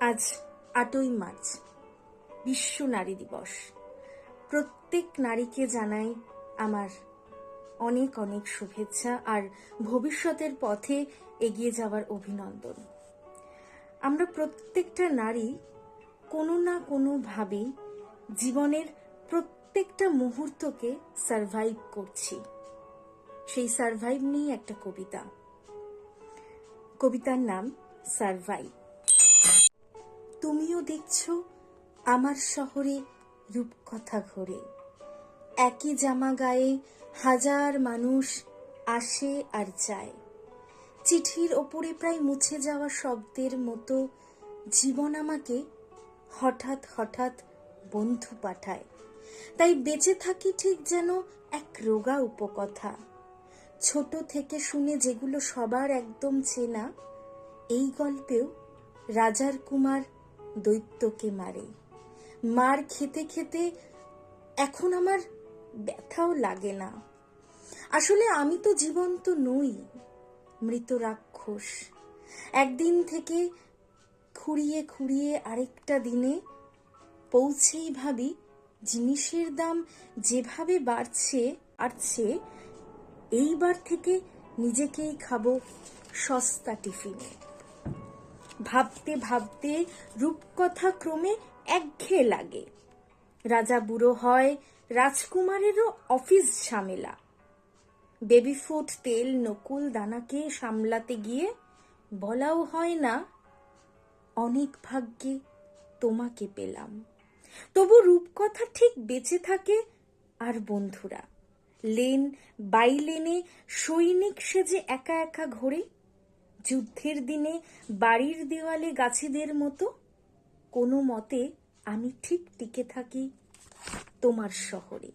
আজ ৮ই মার্চ বিশ্ব নারী দিবস। প্রত্যেক নারীকে জানাই আমার অনেক অনেক শুভেচ্ছা আর ভবিষ্যতের পথে এগিয়ে যাওয়ার অভিনন্দন। আমরা প্রত্যেকটা নারী কোনো না কোনোভাবেই জীবনের প্রত্যেকটা মুহূর্তকে সারভাইভ করছি। সেই সারভাইভ নিয়ে একটা কবিতার নাম সারভাইভ। তুমিও দেখছো আমার শহরে রূপকথা ঘোরে, একই জামা গায়ে হাজার মানুষ আসে আর যায়। চিঠির ওপরে প্রায় মুছে যাওয়া শব্দের মতো জীবন আমাকে হঠাৎ হঠাৎ বন্ধু পাঠায়। তাই বেঁচে থাকি ঠিক যেন এক রোগা উপকথা। ছোট থেকে শুনে যেগুলো সবার একদম চেনা, এই গল্পেও রাজার কুমার দৈত্যকে মারে। মার খেতে খেতে এখন আমার ব্যথাও লাগে না। আসলে আমি তো জীবন্ত নই, মৃত রাক্ষস। একদিন থেকে খুঁড়িয়ে খুঁড়িয়ে আরেকটা দিনে পৌঁছেই ভাবি জিনিসের দাম যেভাবে বাড়ছে, এইবার থেকে নিজেকেই খাবো সস্তা টিফিনে। ভাবতে ভাবতে রূপকথা ক্রমে একঘেয়ে লাগে। রাজা বুড়ো হয়, রাজকুমারেরও অফিস ঝামেলা। বেবি ফুড, তেল, নকুল দানাকে সামলাতে গিয়ে বলাও হয় না অনেক ভাগ্যে তোমাকে পেলাম। তবু রূপকথা ঠিক বেঁচে থাকে। আর বন্ধুরা লেন বাই লেনে সৈনিক সেজে একা একা ঘোরে। যুদ্ধের দিনে বাড়ির দেওয়ালে গাছিদের মতো কোনো মতে আমি ঠিক টিকে থাকি তোমার শহরে।